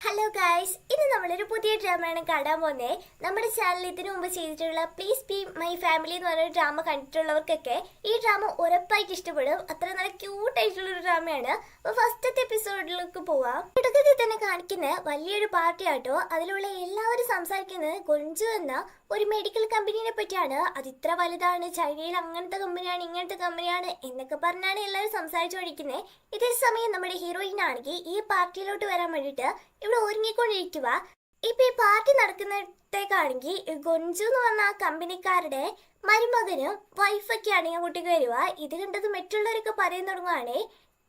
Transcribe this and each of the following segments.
Hello guys, ഇന്ന് നമ്മളൊരു പുതിയ ഡ്രാമയാണ് കാണാൻ പോകുന്നത്. നമ്മുടെ ചാനൽ ഇതിനു മുമ്പ് ചെയ്തിട്ടുള്ള പ്ലീസ് ബി മൈ ഫാമിലി എന്ന് പറഞ്ഞ ഡ്രാമ കണ്ടിട്ടുള്ളവർക്കൊക്കെ ഈ ഡ്രാമ ഉറപ്പായിട്ട് ഇഷ്ടപ്പെടും. അത്ര നല്ല ക്യൂട്ടായിട്ടുള്ളൊരു ഡ്രാമയാണ്. അപ്പോൾ ഫസ്റ്റത്തെ എപ്പിസോഡിലേക്ക് പോവാം. തുടക്കത്തിൽ തന്നെ കാണിക്കുന്ന വലിയൊരു പാർട്ടിയാട്ടോ. അതിലുള്ള എല്ലാവരും സംസാരിക്കുന്നത് ഗൊഞ്ചു എന്ന ഒരു മെഡിക്കൽ കമ്പനീനെ പറ്റിയാണ്. അത് ഇത്ര വലുതാണ്, ചൈനയിൽ അങ്ങനത്തെ കമ്പനിയാണ്, ഇങ്ങനത്തെ കമ്പനിയാണ് എന്നൊക്കെ പറഞ്ഞാണ് എല്ലാവരും സംസാരിച്ചു പഠിക്കുന്നത്. ഇതേ സമയം നമ്മുടെ ഹീറോയിൻ ആണെങ്കിൽ ഈ പാർട്ടിയിലോട്ട് വരാൻ വേണ്ടിയിട്ട് ഇവിടെ ഒരുങ്ങിക്കൊണ്ടിരിക്കുക. ഇപ്പൊ ഈ പാർട്ടി നടക്കുന്നിടത്തേക്കാണെങ്കിൽ ഗൊഞ്ചു എന്ന് പറഞ്ഞ ആ കമ്പനിക്കാരുടെ മരുമകന് വൈഫൊക്കെ ആണെങ്കിൽ കുട്ടിക്ക് വരിക. ഇത് കണ്ടത് മറ്റുള്ളവരൊക്കെ പറയാൻ തുടങ്ങുകയാണേ,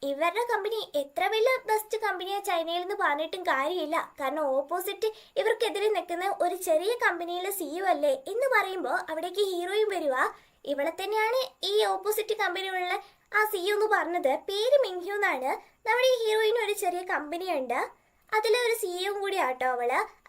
ഇവരുടെ കമ്പനി എത്ര വലിയ ബെസ്റ്റ് കമ്പനിയാ ചൈനയിൽ നിന്ന് പറഞ്ഞിട്ടും കാര്യമില്ല. കാരണം ഓപ്പോസിറ്റ് ഇവർക്കെതിരെ നിൽക്കുന്ന ഒരു ചെറിയ കമ്പനിയിലെ CEO അല്ലേ എന്ന് പറയുമ്പോൾ അവിടേക്ക് ഹീറോയും വരിക. ഇവിടെ തന്നെയാണ് ഈ ഓപ്പോസിറ്റ് കമ്പനിയുള്ള ആ CEO എന്ന് പറഞ്ഞത്. പേര് മിങ്ഹ്യു എന്നാണ്. നമ്മുടെ ഈ ഹീറോയിന് ഒരു ചെറിയ കമ്പനിയുണ്ട്, അതിലൊരു CEO കൂടി ആട്ടോ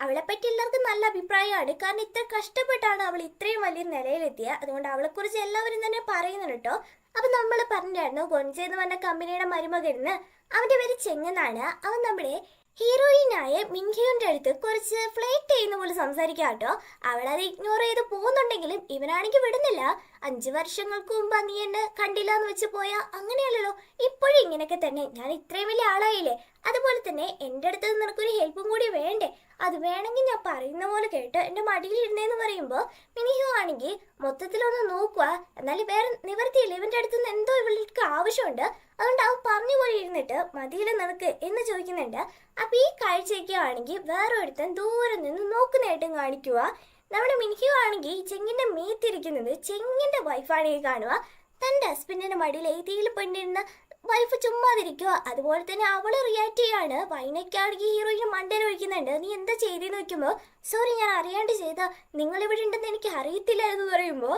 അവളെ പറ്റി എല്ലാവർക്കും നല്ല അഭിപ്രായമാണ്. കാരണം ഇത്ര കഷ്ടപ്പെട്ടാണ് അവൾ ഇത്രയും വലിയ നിലയിലെത്തിയത്. അതുകൊണ്ട് അവളെക്കുറിച്ച് എല്ലാവരും തന്നെ പറയുന്നുണ്ട് കേട്ടോ. അപ്പം നമ്മൾ പറഞ്ഞിട്ടായിരുന്നു ഗൊൻജെ എന്ന് പറഞ്ഞ കമ്പനിയുടെ മരുമകന്, അവൻ്റെ പേര് ചെങ്ങെന്നാണ്. അവൻ നമ്മുടെ ഹീറോയിനായ മിങ്ഹ്യുവിൻ്റെ അടുത്ത് കുറച്ച് ഫ്ലേറ്റ് ചെയ്യുന്ന പോലെ സംസാരിക്കാം കേട്ടോ. അവളത് ഇഗ്നോർ ചെയ്ത് പോകുന്നുണ്ടെങ്കിലും ഇവനാണെങ്കിൽ വിടുന്നില്ല. 5 വർഷങ്ങൾക്ക് മുമ്പ് നീ എന്നെ കണ്ടില്ല എന്ന് വെച്ച് പോയാ അങ്ങനെയല്ലല്ലോ, ഇപ്പോഴും ഇങ്ങനെയൊക്കെ തന്നെ. ഞാൻ ഇത്രയും വലിയ ആളായില്ലേ, അതുപോലെ തന്നെ എൻ്റെ അടുത്ത് നിനക്കൊരു ഹെൽപ്പും കൂടി വേണ്ടേ? അത് വേണമെങ്കിൽ ഞാൻ പറയുന്ന പോലെ കേട്ട് എൻ്റെ മടിയിലിരുന്നേന്ന് പറയുമ്പോൾ മിനിഹു ആണെങ്കിൽ മൊത്തത്തിലൊന്ന് നോക്കുക. എന്നാലും വേറെ നിവർത്തിയില്ല, ഇവൻ്റെ അടുത്ത് നിന്ന് എന്തോ ഇവൾക്ക് ആവശ്യമുണ്ട്. അതുകൊണ്ട് അവൻ പറഞ്ഞു പോലെ ഇരുന്നിട്ട് മതിയില്ല നിനക്ക് എന്ന് ചോദിക്കുന്നുണ്ട്. അപ്പം ഈ കാഴ്ചയൊക്കെ ആണെങ്കിൽ വേറെ ഒരുത്തൻ ദൂരെ നിന്ന് നോക്കുന്നതായിട്ടും കാണിക്കുക. നമ്മുടെ മിനിഹു ആണെങ്കിൽ ചെങ്ങിൻ്റെ മേത്തിരിക്കുന്നത് ചെങ്ങിൻ്റെ വൈഫാണെങ്കിൽ കാണുക. തൻ്റെ ഹസ്ബൻഡിൻ്റെ മടിയിൽ ഏതിയിൽ പെണ്ണിരുന്ന വൈഫ് ചുമ്മാതിരിക്കുക. അതുപോലെ തന്നെ അവൾ റിയാക്ട് ചെയ്യാണ്. വൈനൊക്കെയാണെങ്കിൽ ഹീറോയിന് മണ്ടയിൽ ഒഴിക്കുന്നുണ്ട്. നീ എന്താ ചെയ്തെന്ന് നോക്കുമ്പോൾ, സോറി ഞാൻ അറിയാണ്ട് ചെയ്താ, നിങ്ങളിവിടെ ഉണ്ടെന്ന് എനിക്ക് അറിയത്തില്ലായിരുന്നു പറയുമ്പോൾ,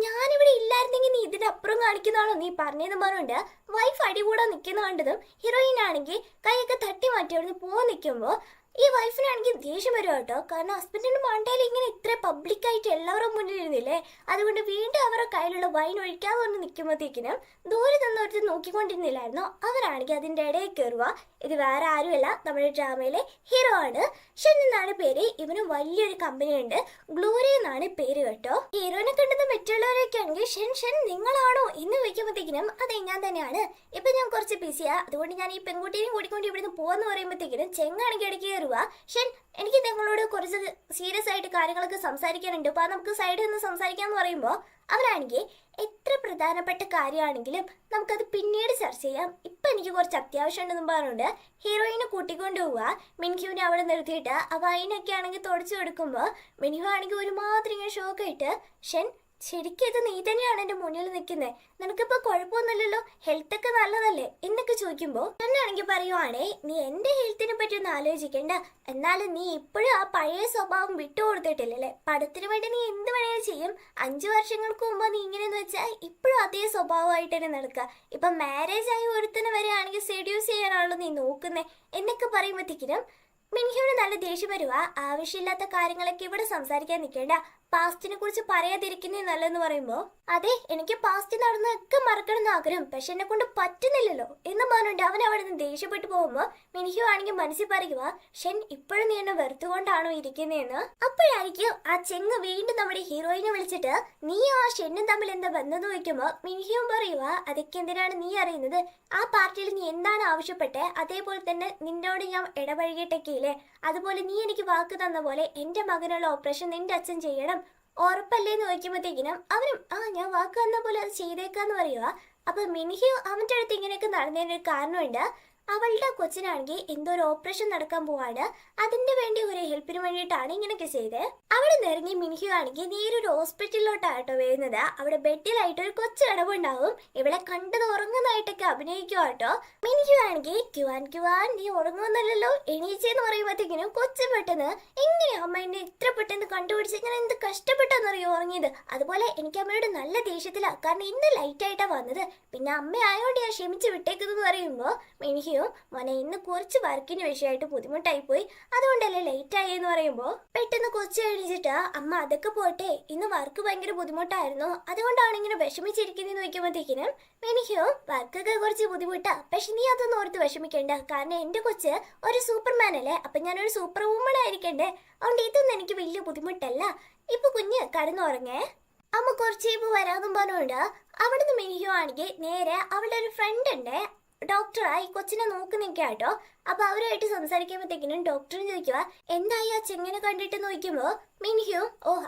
ഞാനിവിടെ ഇല്ലായിരുന്നെങ്കിൽ നീ ഇതിൻ്റെ അപ്പുറം കാണിക്കുന്നതാണോ നീ പറഞ്ഞതെന്ന് പറഞ്ഞുകൊണ്ട് വൈഫ് അടികൂടാൻ നിൽക്കുന്ന കണ്ടതും ഹീറോയിൻ ആണെങ്കിൽ കൈയൊക്കെ തട്ടി മാറ്റി അവിടെ നിന്ന് പോകാൻ നിൽക്കുമ്പോൾ ഈ വൈഫിനാണെങ്കിൽ ദേഷ്യം വരും കേട്ടോ. കാരണം ഹസ്ബൻഡിൻ്റെ മണ്ടയിൽ ഇങ്ങനെ ഇത്ര പബ്ലിക്കായിട്ട് എല്ലാവരും മുന്നിൽ ഇരുന്നില്ലേ, അതുകൊണ്ട് വീണ്ടും അവരുടെ കയ്യിലുള്ള വൈൻ ഒഴിക്കാതെ വന്ന് നിൽക്കുമ്പോഴത്തേക്കിനും ദൂരെ നിന്നൊരുത്ത് നോക്കിക്കൊണ്ടിരുന്നില്ലായിരുന്നു. അവരാണെങ്കിൽ അതിൻ്റെ ഇടയിൽ കയറുക. ഇത് വേറെ ആരുമല്ല, നമ്മുടെ ഡ്രാമയിലെ ഹീറോ ആണ്. ഷൻ എന്നാണ് പേര്. ഇവന് വലിയൊരു കമ്പനിയുണ്ട്, ഗ്ലോറി എന്നാണ് പേര് കേട്ടോ. ഹീറോനെ കണ്ടത് മറ്റുള്ളവരൊക്കെ ആണെങ്കിൽ ഷൻ നിങ്ങളാണോ എന്ന് ചോദിക്കുമ്പോഴത്തേക്കിനും അതെ ഞാൻ തന്നെയാണ്, ഇപ്പം ഞാൻ കുറച്ച് ബിസിയാ, അതുകൊണ്ട് ഞാൻ ഈ പെൺകുട്ടിയെയും കൂടിക്കൊണ്ട് ഇവിടുന്ന് പോകാന്ന് പറയുമ്പോഴത്തേക്കിനും ചെങ്ങാണെങ്കിൽ ഇടയ്ക്ക് കയറുക. ഷൻ എനിക്ക് നിങ്ങളോട് കുറച്ച് സീരിയസ് ആയിട്ട് കാര്യങ്ങളൊക്കെ സംസാരിക്കാനുണ്ട്, അപ്പോൾ നമുക്ക് സൈഡിൽ നിന്ന് സംസാരിക്കാമെന്ന് പറയുമ്പോൾ അവരാണെങ്കിൽ എത്ര പ്രധാനപ്പെട്ട കാര്യമാണെങ്കിലും നമുക്കത് പിന്നീട് ചർച്ച ചെയ്യാം, ഇപ്പം എനിക്ക് കുറച്ച് അത്യാവശ്യം ഉണ്ടെന്നും പറഞ്ഞുകൊണ്ട് ഹീറോയിനെ കൂട്ടിക്കൊണ്ട് പോവുക. മിൻഹ്യുവിനെ അവിടെ നിർത്തിയിട്ട് ആ വൈനൊക്കെ ആണെങ്കിൽ തുടച്ചു കൊടുക്കുമ്പോൾ മിൻഹ്യു ആണെങ്കിൽ ഒരുമാതിരി ഇങ്ങനെ ഷോക്കായിട്ട്, ഷൻ ശരിക്കും ഇത് നീ തന്നെയാണ് എൻ്റെ മുന്നിൽ നിൽക്കുന്നത്, നിനക്കിപ്പോൾ കുഴപ്പമൊന്നുമില്ലല്ലോ, ഹെൽത്തൊക്കെ നല്ലതല്ലേ എന്നൊക്കെ ചോദിക്കുമ്പോൾ എന്നാണെങ്കിൽ പറയുവാണേ, നീ എൻ്റെ ഹെൽത്തിനെ പറ്റി ഒന്ന് ആലോചിക്കേണ്ട, എന്നാലും നീ ഇപ്പോഴും ആ പഴയ സ്വഭാവം വിട്ടുകൊടുത്തിട്ടില്ലല്ലേ, പടത്തിന് വേണ്ടി നീ എന്ത് വേണേലും ചെയ്യും. 5 വർഷങ്ങൾക്ക് മുമ്പ് നീ ഇങ്ങനെയെന്ന് വെച്ചാൽ ഇപ്പോഴും അതേ സ്വഭാവമായിട്ട് തന്നെ നടക്കുക. ഇപ്പം മാരേജ് ആയി ഒരുത്തനെ വരെ ആണെങ്കിൽ സെഡ്യൂസ് ചെയ്യാനാണല്ലോ നീ നോക്കുന്നത് എന്നൊക്കെ പറയുമ്പോഴത്തേക്കിനും മിൻഹ്യുവിന് നല്ല ദേഷ്യം വരുക. ആവശ്യമില്ലാത്ത കാര്യങ്ങളൊക്കെ ഇവിടെ സംസാരിക്കാൻ നിൽക്കേണ്ട, പാസ്റ്റിനെ കുറിച്ച് പറയാതിരിക്കുന്നേ നല്ലതെന്ന് പറയുമ്പോൾ, അതെ എനിക്ക് പാസ്റ്റ് നടന്നൊക്കെ മറക്കണം എന്ന് ആഗ്രഹം, പക്ഷെ എന്നെ കൊണ്ട് പറ്റുന്നില്ലല്ലോ എന്ന് പറഞ്ഞുകൊണ്ട് അവൻ അവിടെ നിന്ന് ദേഷ്യപ്പെട്ടു പോകുമ്പോൾ മിൻഹ്യു ആണെങ്കിൽ മനസ്സിൽ പറയുക, ഷൻ ഇപ്പോഴും നീ എന്നെ വെറുത്തുകൊണ്ടാണോ ഇരിക്കുന്നതെന്ന്. അപ്പോഴായിരിക്കും ആ ചെങ്ങ് വീണ്ടും നമ്മുടെ ഹീറോയിനെ വിളിച്ചിട്ട് നീ ആ ഷെന്നും തമ്മിൽ എന്താ ബന്ധം ചോദിക്കുമ്പോൾ മിൻഹ്യു പറയുക, അതൊക്കെ എന്തിനാണ് നീ അറിയുന്നത്, ആ പാർട്ടിയിൽ നീ എന്താണ് ആവശ്യപ്പെട്ടത്, അതേപോലെ തന്നെ നിന്നോട് ഞാൻ ഇടപഴകിയിട്ടൊക്കെ ഇല്ലേ, അതുപോലെ നീ എനിക്ക് വാക്ക് തന്ന പോലെ എൻ്റെ മകനുള്ള ഓപ്പറേഷൻ നിന്റെ അച്ഛൻ ചെയ്യണം, ഉറപ്പല്ലേന്ന് ചോദിക്കുമ്പോഴത്തേക്കിനും അവനും ഞാൻ വാക്ക് തന്ന പോലെ അത് ചെയ്തേക്കാന്ന് പറയുക. അപ്പൊ മിൻഹ്യു അവൻ്റെ അടുത്ത് ഇങ്ങനെയൊക്കെ നടന്നതിന് ഒരു കാരണമുണ്ട്. അവളുടെ കൊച്ചിനാണെങ്കിൽ എന്തോ ഒരു ഓപ്പറേഷൻ നടക്കാൻ പോവാണ്, അതിന്റെ വേണ്ടി ഒരു ഹെൽപ്പിന് വേണ്ടിയിട്ടാണ് ഇങ്ങനെയൊക്കെ ചെയ്തത്. അവിടെ നിന്ന് ഇറങ്ങി മിൻഹ്യു ആണെങ്കിൽ നേരൊരു ഹോസ്പിറ്റലിലോട്ടാട്ടോ വരുന്നത്. അവിടെ ബെഡിലായിട്ട് ഒരു കൊച്ചു കിടവുണ്ടാവും. ഇവളെ കണ്ടത് ഉറങ്ങുന്നതായിട്ടൊക്കെ അഭിനയിക്കുക കേട്ടോ. മിൻഹ്യു ആണെങ്കിൽ ക്യുവാൻ നീ ഉറങ്ങുന്നല്ലോ എണീച്ചെന്ന് പറയുമ്പോഴത്തേക്കിനും കൊച്ചു പെട്ടെന്ന് എങ്ങനെയാ അമ്മ എന്നെ ഇത്ര പെട്ടെന്ന് കണ്ടുപിടിച്ച് ഞാൻ എന്ത് കഷ്ടപ്പെട്ടെന്നറിയോ ഉറങ്ങിയത്. അതുപോലെ എനിക്ക് അമ്മയോട് നല്ല ദേഷ്യത്തിലാണ്, കാരണം ഇന്ന് ലൈറ്റ് ആയിട്ടാ വന്നത്, പിന്നെ അമ്മ ആയോണ്ട് ഞാൻ ക്ഷമിച്ച് വിട്ടേക്കുന്നതെന്ന് പറയുമ്പോൾ മിൻഹ്യു മിനിയും മോനെ ഇന്ന് കുറച്ച് വർക്കിന് വിഷയമായിട്ട് ബുദ്ധിമുട്ടായി പോയി, അതുകൊണ്ടല്ലേ ലേറ്റ് ആയി എന്ന് പറയുമ്പോൾ പെട്ടെന്ന് കൊച്ചു എഴുതിച്ചിട്ട് അമ്മ അതൊക്കെ പോട്ടെ, ഇന്ന് വർക്ക് ഭയങ്കര ബുദ്ധിമുട്ടായിരുന്നു, അതുകൊണ്ടാണ് ഇങ്ങനെ വിഷമിച്ചിരിക്കുന്നതെന്ന് ചോദിക്കുമ്പോഴത്തേക്കിനും മിനിയും വർക്കൊക്കെ കുറച്ച് ബുദ്ധിമുട്ടാ, പക്ഷെ നീ അതൊന്നും ഓർത്ത് വിഷമിക്കേണ്ട, കാരണം എന്റെ കൊച്ച് ഒരു സൂപ്പർമാൻ അല്ലേ, അപ്പൊ ഞാനൊരു സൂപ്പർ വുമൺ ആയിരിക്കണ്ടേ, അതുകൊണ്ട് ഇതൊന്നും എനിക്ക് വലിയ ബുദ്ധിമുട്ടല്ല. ഇപ്പൊ കുഞ്ഞ് കടന്നുറങ്ങേ. അമ്മ കുറച്ച് ഇപ്പൊ വരാതും പറഞ്ഞുകൊണ്ട് അവിടുന്ന് മിനിയോ ആണെങ്കിൽ നേരെ അവളുടെ ഒരു ഫ്രണ്ട് ഉണ്ട് ഡോക്ടറാ ഈ കൊച്ചിനെ നോക്കി നിൽക്കാട്ടോ. അപ്പൊ അവരുമായിട്ട് സംസാരിക്കുമ്പോഴത്തേക്കിനും ഡോക്ടറും ചോദിക്കുക എന്തായി ആ ചെങ്ങനെ കണ്ടിട്ട് നോക്കുമ്പോ മിനിഹു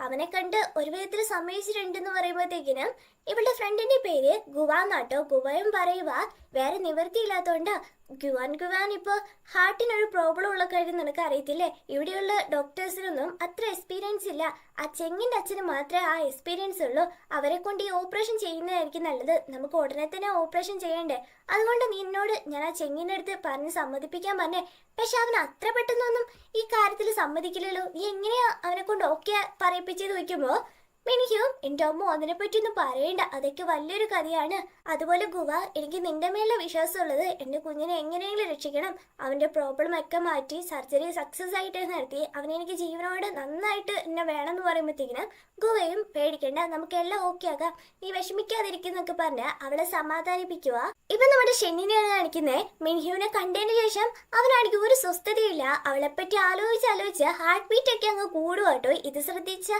അവനെ കണ്ട് ഒരു വിധത്തിൽ സമ്മതിച്ചിട്ടുണ്ടെന്ന് പറയുമ്പോഴത്തേക്കിനും ഇവളുടെ ഫ്രണ്ടിന്റെ പേര് ഗുവാന്നാട്ടോ. ഗുവയും പറയുക വേറെ നിവൃത്തിയില്ലാത്തോണ്ടാ. ഗുവാൻ ഇപ്പൊ ഹാർട്ടിനൊരു പ്രോബ്ലം ഉള്ള കാര്യം നിനക്ക് അറിയത്തില്ലേ, ഇവിടെയുള്ള ഡോക്ടേഴ്സിനൊന്നും അത്ര എക്സ്പീരിയൻസ് ഇല്ല, ആ ചെങ്ങിന്റെ അച്ഛന് മാത്രമേ ആ എക്സ്പീരിയൻസ് ഉള്ളൂ, അവരെ കൊണ്ട് ഈ ഓപ്പറേഷൻ ചെയ്യുന്നതായിരിക്കും നല്ലത്, നമുക്ക് ഉടനെ തന്നെ ഓപ്പറേഷൻ ചെയ്യണ്ടേ, അതുകൊണ്ട് നിന്നോട് ഞാൻ ആ ചെങ്ങിന്റെ അടുത്ത് പറഞ്ഞ് സമ്മതിപ്പിക്കാൻ പറഞ്ഞേ, പക്ഷെ അവൻ അത്ര പെട്ടെന്നൊന്നും ഈ കാര്യത്തിൽ സമ്മതിക്കില്ലല്ലോ, നീ എങ്ങനെയാ അവനെ കൊണ്ട് ഓക്കെ പറയിപ്പിച്ചത് ചോദിക്കുമ്പോ മിനിക്കും എന്റെ അമ്മ അതിനെ പറ്റി ഒന്നും പറയണ്ട, അതൊക്കെ വലിയൊരു കഥയാണ്. അതുപോലെ ഗുവ എനിക്ക് നിന്റെ മേലെ വിശ്വാസമുള്ളത്, എന്റെ കുഞ്ഞിനെ എങ്ങനെയെങ്കിലും രക്ഷിക്കണം, അവന്റെ പ്രോബ്ലം ഒക്കെ മാറ്റി സർജറി സക്സസ് ആയിട്ട് നടത്തി അവനെ എനിക്ക് ജീവനോട് നന്നായിട്ട് എന്നെ വേണമെന്ന് പറയുമ്പോഴത്തേക്കിനും ഗുവയും പേടിക്കണ്ട, നമുക്കെല്ലാം ഓക്കെ ആകാം, നീ വിഷമിക്കാതിരിക്കുന്നൊക്കെ പറഞ്ഞ് അവളെ സമാധാനിപ്പിക്കുക. ഇപ്പൊ നമ്മുടെ ഷെന്നിനെയാണ് കാണിക്കുന്നേ. മിൻഹ്യുവിനെ കണ്ടതിന് ശേഷം അവനാണെങ്കിൽ ഒരു സ്വസ്ഥതയില്ല, അവളെപ്പറ്റി ആലോചിച്ച് ഹാർട്ട് ബീറ്റ് ഒക്കെ അങ്ങ് കൂടുക. ഇത് ശ്രദ്ധിച്ച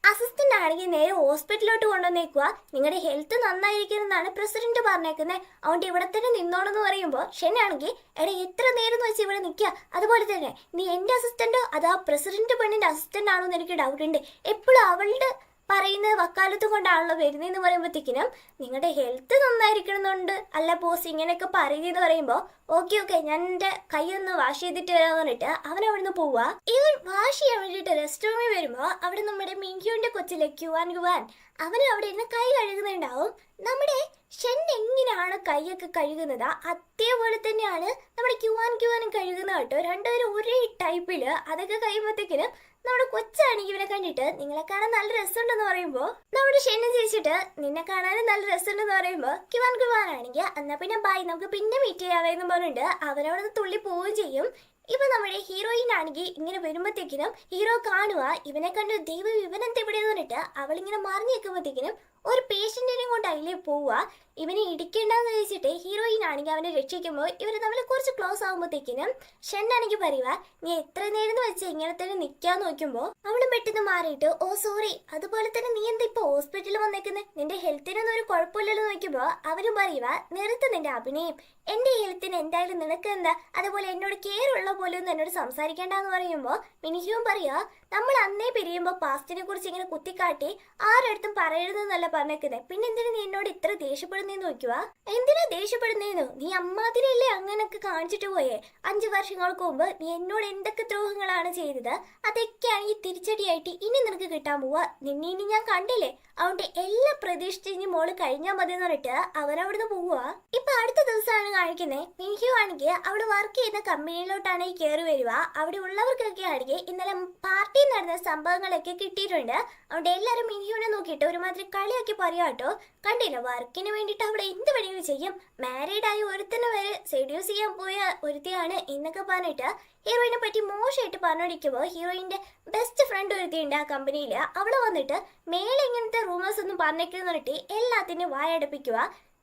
അസിസ്റ്റന്റ് ആണെങ്കിൽ നേരെ ഹോസ്പിറ്റലിലോട്ട് കൊണ്ടുവന്നേക്കുക, നിങ്ങളുടെ ഹെൽത്ത് നന്നായിരിക്കുമെന്നാണ് പ്രസിഡന്റ് പറഞ്ഞേക്കുന്നത്, അതുകൊണ്ട് ഇവിടെ തന്നെ നിന്നോണെന്ന് പറയുമ്പോൾ ഷെന്നാണെങ്കിൽ എടാ എത്ര നേരം എന്ന് വെച്ചാൽ ഇവിടെ നിൽക്കുക, അതുപോലെ തന്നെ നീ എൻ്റെ അസിസ്റ്റന്റോ അതോ പ്രസിഡന്റ് പെണ്ണിന്റെ അസിസ്റ്റന്റ് ആണോ എന്ന് എനിക്ക് ഡൗട്ട് ഉണ്ട്, എപ്പോഴും അവളുടെ പറയുന്നത് വക്കാലത്തും കൊണ്ടാണല്ലോ വരുന്നതെന്ന് പറയുമ്പോഴത്തേക്കിനും നിങ്ങളുടെ ഹെൽത്ത് നന്നായിരിക്കണമെന്നുണ്ട് അല്ല ബോസ് ഇങ്ങനെയൊക്കെ പറയുന്നതെന്ന് പറയുമ്പോൾ ഓക്കെ ഞാൻ എൻ്റെ കൈ ഒന്ന് വാഷ് ചെയ്തിട്ട് വരാമെന്ന് പറഞ്ഞിട്ട് അവൻ അവിടുന്ന് പോവുക. ഇവൻ വാഷ് ചെയ്യാൻ വേണ്ടിയിട്ട് റെസ്റ്റ് റൂമിൽ വരുമ്പോൾ അവിടെ നമ്മുടെ മിൻഹ്യുവിന്റെ കൊച്ചിലെ ഗുവാൻ അവനും അവിടെ ഇരുന്ന് കൈ കഴുകുന്നുണ്ടാവും. നമ്മുടെ ഷെൻ എങ്ങനെയാണ് കൈയൊക്കെ കഴുകുന്നത് അതേപോലെ തന്നെയാണ് നമ്മുടെ ഗുവാനും കഴുകുന്നത് കേട്ടോ, രണ്ടുപേരും ഒരേ ടൈപ്പില്. അതൊക്കെ കഴിയുമ്പോഴത്തേക്കിനും നമ്മുടെ കൊച്ചാണെങ്കിൽ ഇവനെ കണ്ടിട്ട് നിങ്ങളെ കാണാൻ നല്ല രസമുണ്ടെന്ന് പറയുമ്പോൾ നമ്മുടെ ഷെന്നെ ചിരിച്ചിട്ട് നിന്നെ കാണാനും നല്ല രസമുണ്ടെന്ന് പറയുമ്പോൾ ഗുവാനാണെങ്കിൽ എന്നാ പിന്നെ ബൈ നമുക്ക് പിന്നെ മീറ്റ് ചെയ്യാവേന്ന് പറഞ്ഞിട്ട് അവനവിടെ തുള്ളി പോവുകയും ചെയ്യും. ഇപ്പൊ നമ്മുടെ ഹീറോയിൻ ആണെങ്കിൽ ഇങ്ങനെ വരുമ്പോഴത്തേക്കിനും ഹീറോ കാണുക ഇവനെ കണ്ട് ദൈവം ഇവനെന്ത് എവിടെയെന്ന് പറഞ്ഞിട്ട് അവളിങ്ങനെ മറിഞ്ഞു നിൽക്കുമ്പോഴത്തേക്കിനും ഒരു പേഷ്യന്റിനെയും കൊണ്ട് അതിലേ പോവുക. ഇവനെ ഇടിക്കേണ്ടെന്ന് വെച്ചിട്ട് ഹീറോയിൻ ആണെങ്കിൽ അവനെ രക്ഷിക്കുമ്പോൾ ഇവർ തമ്മിൽ കുറച്ച് ക്ലോസ് ആകുമ്പോഴത്തേക്കിനും ഷെന്നാണെങ്കിൽ പറയുക നീ എത്ര നേരം വെച്ച് ഇങ്ങനെ തന്നെ നിൽക്കാൻ നോക്കുമ്പോൾ അവളും പെട്ടെന്ന് മാറിയിട്ട് സോറി അതുപോലെ തന്നെ നീ എന്താ ഇപ്പൊ ഹോസ്പിറ്റലിൽ വന്നേക്കുന്നത്, നിന്റെ ഹെൽത്തിനൊന്നും ഒരു കുഴപ്പമില്ലല്ലോ നോക്കുമ്പോൾ അവരും പറയുക നിർത്ത് നിന്റെ അഭിനയം, എന്റെ ഹെൽത്തിന് എന്തായാലും നിനക്ക് എന്താ, അതുപോലെ എന്നോട് കെയർ ഉള്ള പോലെ ഒന്നും എന്നോട് സംസാരിക്കേണ്ടെന്ന് പറയുമ്പോൾ മിനിഹ്യും പറയുക നമ്മൾ അന്നേ പിരിയുമ്പോൾ പാസ്റ്റിനെ കുറിച്ച് ഇങ്ങനെ കുത്തിക്കാട്ടി ആരടുത്തും പറയരുതെന്നല്ല പറഞ്ഞേക്കുന്നത്, പിന്നെ എന്തിനാ നീ എന്നോട് ഇത്ര ദേഷ്യപ്പെടുന്നേന്ന് നോക്കുക, എന്തിനാ ദേഷ്യപ്പെടുന്നേന്നു, നീ അമ്മാതിരല്ലേ അങ്ങനൊക്കെ കാണിച്ചിട്ട് പോയേ, 5 വർഷങ്ങൾക്ക് മുമ്പ് നീ എന്നോട് എന്തൊക്കെ ദ്രോഹങ്ങളാണ് ചെയ്തത്, അതൊക്കെയാണ് ഈ തിരിച്ചടിയായിട്ട് ഇനി നിനക്ക് കിട്ടാൻ പോവാ, നിന്നെ ഇനി ഞാൻ കണ്ടില്ലേ, അതുകൊണ്ട് എല്ലാം പ്രതീക്ഷിച്ച് ഇനി മോള് കഴിഞ്ഞാൽ മതി എന്ന് പറഞ്ഞിട്ട് അവരവിടുന്ന് പോവുക. ഇപ്പൊ അടുത്ത ദിവസമാണ് കാണിക്കുന്നത്. മിൻഹ്യു ആണെങ്കിൽ അവിടെ വർക്ക് ചെയ്യുന്ന കമ്പനിയിലോട്ടാണ് ഈ കയറി വരിക. അവിടെ ഉള്ളവർക്കൊക്കെ ആണെങ്കിൽ ഇന്നലെ പാർട്ടി നടന്ന സംഭവങ്ങളൊക്കെ കിട്ടിയിട്ടുണ്ട്, അതുകൊണ്ട് എല്ലാവരും മിൻഹ്യുവിനെ നോക്കിയിട്ട് ഒരുമാതിരി കളിയാക്കി പറയാട്ടോ, കണ്ടില്ല വർക്കിന് വേണ്ടിയിട്ട് അവിടെ എന്ത് വേണമെങ്കിലും ചെയ്യും, മാരീഡ് ആയി ഒരുത്തന്നെ വരെ സെഡ്യൂസ് ചെയ്യാൻ പോയ ഒരുത്തിയാണ് എന്നൊക്കെ പറഞ്ഞിട്ട് ഹീറോയിനെ പറ്റി മോശമായിട്ട് പറഞ്ഞോടിക്കുമ്പോൾ ഹീറോയിന്റെ ബെസ്റ്റ് ഫ്രണ്ട് ഒരുത്തിയുണ്ട് ആ കമ്പനിയിൽ, അവള് വന്നിട്ട് മേലെ ഇങ്ങനത്തെ റൂമേഴ്സ് ഒന്നും പറഞ്ഞേക്കെന്ന് പറഞ്ഞിട്ട് എല്ലാത്തിനും വായടപ്പിക്കുക.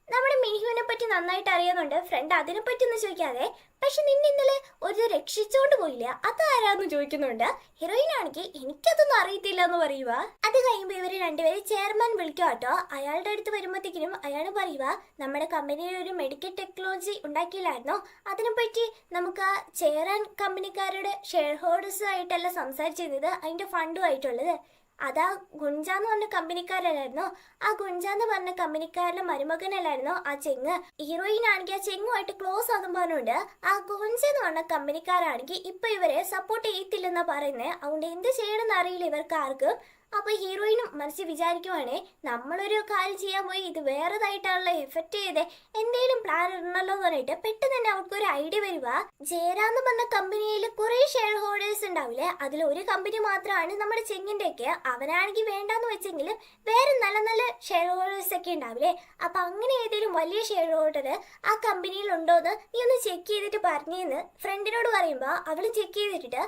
നമ്മുടെ മിൻഹ്യുവിനെ പറ്റി നന്നായിട്ട് അറിയാന്നുണ്ട് ഫ്രണ്ട് അതിനെ പറ്റി ഒന്നും ചോദിക്കാതെ, പക്ഷെ നിന്നെ ഇന്നലെ ഒരു രക്ഷിച്ചോണ്ട് പോയില്ല അതാരാന്ന് ചോദിക്കുന്നുണ്ട്. ഹീറോയിൻ ആണെങ്കിൽ എനിക്കതൊന്നും അറിയത്തില്ല എന്ന് പറയുക. അത് കഴിയുമ്പോൾ ഇവര് രണ്ടുപേരും ചെയർമാൻ വിളിക്കുക കേട്ടോ. അയാളുടെ അടുത്ത് വരുമ്പോഴത്തേക്കിനും അയാൾ പറയുക നമ്മുടെ കമ്പനിയിൽ ഒരു മെഡിക്കൽ ടെക്നോളജി ഉണ്ടാക്കിയില്ലായിരുന്നോ, അതിനെപ്പറ്റി നമുക്ക് ആ ചെയറാൻ കമ്പനിക്കാരുടെ ഷെയർ ഹോൾഡേഴ്സുമായിട്ടല്ല സംസാരിച്ചിരുന്നത്, അതിന്റെ ഫണ്ടുമായിട്ടുള്ളത് അതാ ഗുഞ്ചാന്ന് പറഞ്ഞ കമ്പനിക്കാരല്ലായിരുന്നോ, ആ ഗുഞ്ചാന്ന് പറഞ്ഞ കമ്പനിക്കാരുടെ മരുമകനല്ലായിരുന്നോ ആ ചെങ്ങ്. ഹീറോയിൻ ആണെങ്കിൽ ആ ചെങ്ങുമായിട്ട് ക്ലോസ് ആകും പറഞ്ഞുകൊണ്ട് ആ ഗുഞ്ചെന്ന് പറഞ്ഞ കമ്പനിക്കാരാണെങ്കിൽ ഇപ്പൊ ഇവരെ സപ്പോർട്ട് ചെയ്യത്തില്ലെന്നാ പറയുന്നത്, അതുകൊണ്ട് എന്ത് ചെയ്യണമെന്ന് അറിയില്ല ഇവർക്ക് ആർക്കും. അപ്പൊ ഹീറോയിനും മനസ്സിൽ വിചാരിക്കുവാണേ നമ്മളൊരു കാര്യം ചെയ്യാൻ പോയി ഇത് വേറെതായിട്ടാണല്ലോ എഫക്ട് ചെയ്തേ, എന്തെങ്കിലും പ്ലാൻ ഇടണല്ലോ എന്ന് പറഞ്ഞിട്ട് പെട്ടെന്ന് തന്നെ അവർക്ക് ഒരു ഐഡിയ വരുക. ജയറാന്ന് പറഞ്ഞ കമ്പനിയിൽ കുറെ ഷെയർ ഹോൾഡേഴ്സ് ഉണ്ടാവില്ലേ, അതിൽ ഒരു കമ്പനി മാത്രമാണ് നമ്മുടെ ചെങ്ങിന്റെ ഒക്കെ. അവനാണെങ്കിൽ വേണ്ടാന്ന് വെച്ചെങ്കിലും വേറെ നല്ല നല്ല ഷെയർ ഹോൾഡേഴ്സ് ഒക്കെ ഉണ്ടാവില്ലേ, അപ്പൊ അങ്ങനെ ഏതെങ്കിലും വലിയ ഷെയർ ഹോൾഡർ ആ കമ്പനിയിൽ ഉണ്ടോന്ന് നീ ഒന്ന് ചെക്ക് ചെയ്തിട്ട് പറഞ്ഞെന്ന് ഫ്രണ്ടിനോട് പറയുമ്പോ അവള് ചെക്ക് ചെയ്തിട്ട്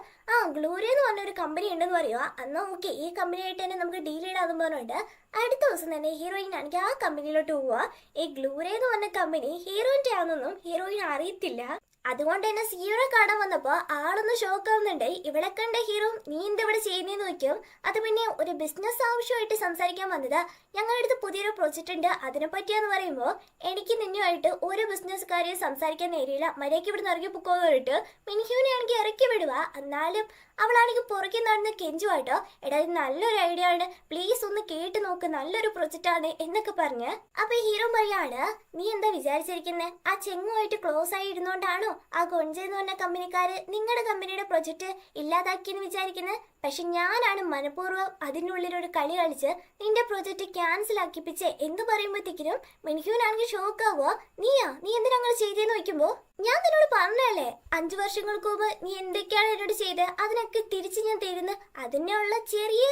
ഗ്ലൂറി എന്ന് പറഞ്ഞ ഒരു കമ്പനി ഉണ്ടെന്ന് പറയുക. എന്നാ ഓക്കെ, ഈ കമ്പനിയായിട്ട് തന്നെ നമുക്ക് ഡീൽ ഇടാന്ന് പറഞ്ഞുകൊണ്ട് അടുത്ത ദിവസം തന്നെ ഹീറോയിൻ ആണെങ്കിൽ ആ കമ്പനിയിലോട്ട് പോവുക. ഈ ഗ്ലൂറി എന്ന് പറഞ്ഞ കമ്പനി ഹീറോയിന്റെ ആണെന്നൊന്നും ഹീറോയിൻ അറിയത്തില്ല. അതുകൊണ്ട് തന്നെ സീറോ കാണാൻ വന്നപ്പോ ആളൊന്ന് ഷോക്ക് ആവുന്നുണ്ട്. ഇവിടെ കണ്ട ഹീറോ നീ എന്തിവിടെ ചെയ്യുന്നതെന്ന് നോക്കും. അത് പിന്നെ ഒരു ബിസിനസ് ആവശ്യമായിട്ട് സംസാരിക്കാൻ വന്നതാ, ഞങ്ങളുടെ അടുത്ത് പുതിയൊരു പ്രൊജക്റ്റ് ഉണ്ട് അതിനെ പറ്റിയാന്ന് പറയുമ്പോ എനിക്ക് നിന്നുമായിട്ട് ഒരു ബിസിനസ് കാര്യം സംസാരിക്കാൻ നേരില്ല, മര്യാദയ്ക്ക് ഇവിടെ ഇറങ്ങി പൊക്കോന്ന് പറഞ്ഞിട്ട് മിൻഹ്യൂനെ ആണെങ്കിൽ ഇറക്കി വിടുക. എന്നാലും അവളാണെങ്കിൽ പുറകെ നടന്ന് കെഞ്ചുവാട്ടോ, എടാ ഇത് നല്ലൊരു ഐഡിയ ആണ്, പ്ലീസ് ഒന്ന് കേട്ട് നോക്ക്, നല്ലൊരു പ്രൊജക്റ്റ് ആണ് എന്നൊക്കെ പറഞ്ഞ്. അപ്പൊ ഹീറോ പറയാണ്, നീ എന്താ വിചാരിച്ചിരിക്കുന്നത്, ആ ചെങ്ങുമായിട്ട് ക്ലോസ് ആയി ഇരുന്നോണ്ടാണോ ആ ഗൊഞ്ചെന്ന് പറഞ്ഞ കമ്പനിക്കാര് നിങ്ങളുടെ കമ്പനിയുടെ പ്രൊജക്റ്റ് ഇല്ലാതാക്കിയെന്ന് വിചാരിക്കുന്നത്? പക്ഷെ ഞാനാണ് മനഃപൂർവ്വം അതിനുള്ളിൽ ഒരു കളി കളിച്ച് നിന്റെ പ്രൊജക്റ്റ് ക്യാൻസൽ ആക്കിപ്പിച്ച് എന്ന് പറയുമ്പോഴത്തേക്കിനും മിൻഹ്യൂനാണെങ്കിൽ ഷോക്ക് ആവുക. നീ എന്തിനാ അങ്ങനെ ചെയ്തേന്ന് നോക്കുമ്പോ ഞാൻ നിന്നോട് പറഞ്ഞല്ലേ 5 വർഷങ്ങൾക്ക് മുമ്പ് നീ എന്തൊക്കെയാണ് എന്നോട് ചെയ്ത് അതിനൊക്കെ തിരിച്ച് ഞാൻ തരുന്നു, അതിനുള്ള ചെറിയ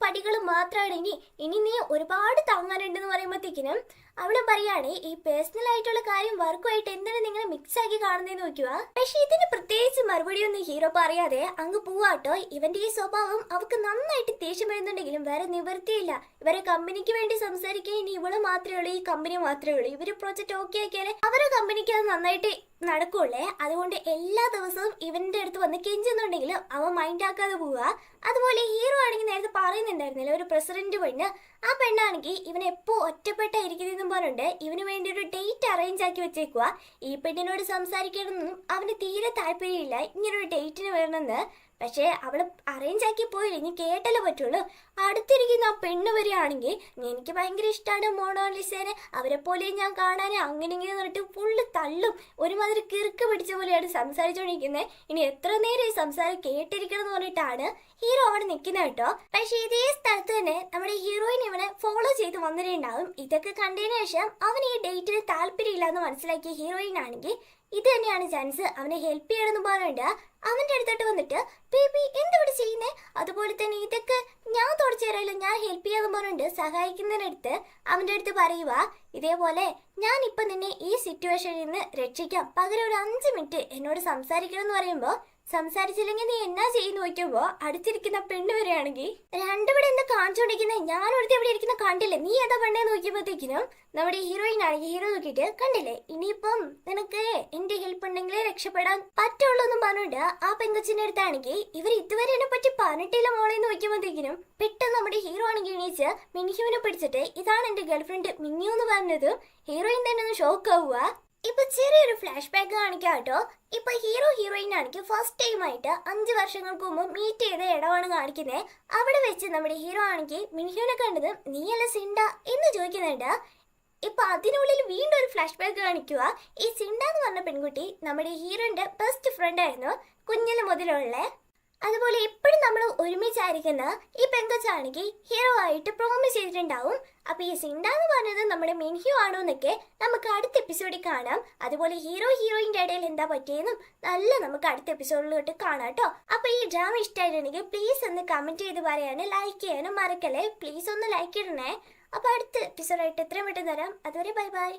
പടികൾ മാത്രമാണ് ഇനി നീ ഒരുപാട് താങ്ങാനുണ്ടെന്ന് പറയുമ്പോഴത്തേക്കിനും അവള് പറയാണ് ഈ പേഴ്സണൽ ആയിട്ടുള്ള കാര്യം വർക്കുമായിട്ട് എന്തിനാ നിങ്ങൾ മിക്സ് ആക്കി കാണുന്നതെന്ന് നോക്കുക. പക്ഷെ ഇതിന് പ്രത്യേകിച്ച് മറുപടി ഒന്നും ഹീറോ പറയാതെ അങ്ങ് പോവാട്ടോ. ഇവന്റെ ഈ സ്വഭാവം അവർക്ക് നന്നായിട്ട് ദേഷ്യം വരുന്നുണ്ടെങ്കിലും വേറെ നിവൃത്തിയില്ല. ഇവരെ കമ്പനിക്ക് വേണ്ടി സംസാരിക്കാൻ ഇനി ഇവള് മാത്രമേ ഉള്ളൂ, ഈ കമ്പനി മാത്രമേ ഉള്ളൂ. ഇവര് പ്രൊജക്ട് ഓക്കെ ആക്കിയാലേ അവരുടെ കമ്പനിക്ക് അത് നന്നായിട്ട് നടക്കുള്ളേ. അതുകൊണ്ട് എല്ലാ ദിവസവും ഇവന്റെ അടുത്ത് വന്ന് കെഞ്ചുന്നുണ്ടെങ്കിലും അവൻ മൈൻഡ് ആക്കാതെ പോവുക. അതുപോലെ ഹീറോ ആണെങ്കിൽ നേരത്തെ പറയുന്നുണ്ടായിരുന്നില്ല ഒരു പ്രസിഡന്റ് പെണ്ണ്, ആ പെണ്ണാണെങ്കിൽ ഇവനെ എപ്പോ ഒറ്റപ്പെട്ടായിരിക്കുന്നതെന്നും പറഞ്ഞുണ്ട് ഇവന് വേണ്ടി ഒരു ഡേറ്റ് അറേഞ്ച് ആക്കി വെച്ചേക്കുക. ഈ പെണ്ണിനോട് സംസാരിക്കണമെന്നും അവന് തീരെ താല്പര്യമില്ല ഇങ്ങനൊരു ഡേറ്റിന് വരണമെന്ന്. പക്ഷേ അവള് അറേഞ്ച് ആക്കി പോയില്ല, ഇനി കേട്ടല്ലേ പറ്റുള്ളൂ. അടുത്തിരിക്കുന്ന ആ പെണ്ണ് വരികയാണെങ്കിൽ എനിക്ക് ഭയങ്കര ഇഷ്ടമാണ് മോണോലിസേനെ, അവരെ പോലെ ഞാൻ കാണാൻ അങ്ങനെ ഇങ്ങനെ പറഞ്ഞിട്ട് ഫുള്ള് തള്ളും, ഒരുമാതിരി കിറുക്ക് പിടിച്ച പോലെയാണ് സംസാരിച്ചുകൊണ്ടിരിക്കുന്നത്. ഇനി എത്ര നേരം ഈ സംസാരം കേട്ടിരിക്കണം എന്ന് പറഞ്ഞിട്ടാണ് ഹീറോ അവിടെ നിൽക്കുന്നത് കേട്ടോ. പക്ഷെ ഇതേ സ്ഥലത്ത് തന്നെ നമ്മുടെ ഹീറോയിൻ ഇവനെ ഫോളോ ചെയ്ത് വന്നിട്ടുണ്ടാവും. ഇതൊക്കെ കണ്ടതിന് ശേഷം അവൻ ഈ ഡേറ്റിന് താല്പര്യമില്ല എന്ന് മനസ്സിലാക്കിയ ഹീറോയിൻ ആണെങ്കിൽ ഇത് തന്നെയാണ് ചാൻസ്, അവനെ ഹെൽപ്പ് ചെയ്യണമെന്ന് പറഞ്ഞിട്ട് അവന്റെ അടുത്തോട്ട് വന്നിട്ട് ബേബി എന്തിവിടെ ചെയ്യുന്നേ, അതുപോലെ തന്നെ ഇതൊക്കെ ഞാൻ തുടച്ചു തരാമല്ലോ, ഞാൻ ഹെൽപ്പ് ചെയ്യാന്ന് പറഞ്ഞിട്ട് സഹായിക്കുന്നതിനടുത്ത് അവന്റെ അടുത്ത് പറയുക, ഇതേപോലെ ഞാൻ ഇപ്പൊ നിന്നെ ഈ സിറ്റുവേഷനിൽ നിന്ന് രക്ഷിക്കാം, പകരം ഒരു 5 മിനിറ്റ് എന്നോട് സംസാരിക്കണം എന്ന് പറയുമ്പോ സംസാരിച്ചില്ലെങ്കിൽ നീ എന്നാ ചെയ്യുന്നു നോക്കുമ്പോ അടുത്തിരിക്കുന്ന പെണ്ണ് വരെയാണെങ്കിൽ രണ്ടുപേടെ എന്താ കാണിച്ചോണ്ടിരിക്കുന്നത്, ഞാൻ ഒരുത്തി ഇവിടെ ഇരിക്കുന്ന കണ്ടില്ലേ, നീ ഏതാ പെണ്ണേന്ന് നോക്കിയപ്പോഴത്തേക്കിനും നമ്മുടെ ഹീറോയിൻ ആണെങ്കിൽ ഹീറോ നോക്കിയിട്ട് കണ്ടില്ലേ ഇനിയിപ്പം നിനക്ക് എന്റെ ഹെൽപ്പ് ഉണ്ടെങ്കിലേ രക്ഷപ്പെടാൻ പറ്റുള്ളൂ എന്നും പറഞ്ഞിട്ട് ആ പെങ്കച്ചിന്റെ അടുത്താണെങ്കിൽ ഇവർ ഇതുവരെ എന്നെ പറ്റി പറഞ്ഞിട്ടില്ല മോളെന്ന് നോക്കിയപ്പോഴത്തേക്കിനും പെട്ടെന്ന് നമ്മുടെ ഹീറോ ആണെങ്കിൽ എണീച്ച് മിൻഹ്യൂനെ പിടിച്ചിട്ട് ഇതാണ് എന്റെ ഗേൾഫ്രണ്ട് മിന്നു എന്ന് പറഞ്ഞത്. ഹീറോയിൻ തന്നെ ഒന്ന് ഷോക്ക് ആവുക. ഇപ്പൊ ചെറിയൊരു ഫ്ലാഷ് ബാക്ക് കാണിക്കാം കേട്ടോ. ഇപ്പൊ ഹീറോയിൻ ആണെങ്കിൽ ഫസ്റ്റ് ടൈം ആയിട്ട് 5 വർഷങ്ങൾക്ക് മുമ്പ് മീറ്റ് ചെയ്ത ഇടമാണ് കാണിക്കുന്നത്. അവിടെ വെച്ച് നമ്മുടെ ഹീറോ ആണെങ്കിൽ മിൻഹ്യൂനെ കണ്ടത് നീയല്ല സിൻഡ എന്ന് ചോദിക്കുന്നുണ്ട്. ഇപ്പൊ അതിനുള്ളിൽ വീണ്ടും ഒരു ഫ്ലാഷ് ബാക്ക് കാണിക്കുക. ഈ സിൻഡ എന്ന് പറഞ്ഞ പെൺകുട്ടി നമ്മുടെ ഹീറോന്റെ ബെസ്റ്റ് ഫ്രണ്ട് ആയിരുന്നു കുഞ്ഞിന് മുതലുള്ള. അതുപോലെ എപ്പോഴും നമ്മൾ ഒരുമിച്ചായിരിക്കുന്ന ഈ പെങ്കച്ചാണെങ്കിൽ ഹീറോ ആയിട്ട് പ്രോമിസ് ചെയ്തിട്ടുണ്ടാവും. അപ്പൊ ഈ സിൻഡ എന്ന് പറഞ്ഞത് നമ്മുടെ മിൻഹ്യൂ ആണോ എന്നൊക്കെ നമുക്ക് അടുത്ത എപ്പിസോഡിൽ കാണാം. അതുപോലെ ഹീറോയിന്റെ ഇടയിൽ എന്താ പറ്റിയെന്നും നമുക്ക് അടുത്ത എപ്പിസോഡിലോട്ട് കാണാം കേട്ടോ. അപ്പൊ ഈ ഡ്രാമ ഇഷ്ടമായിട്ടുണ്ടെങ്കിൽ പ്ലീസ് ഒന്ന് കമന്റ് ചെയ്ത് പറയാനും ലൈക്ക് ചെയ്യാനും മറക്കല്ലേ. പ്ലീസ് ഒന്ന് ലൈക്ക് ഇടണേ. അപ്പൊ അടുത്ത എപ്പിസോഡായിട്ട് എത്രയും പെട്ടെന്ന് തരാം. അതുവരെ ബൈ ബൈ.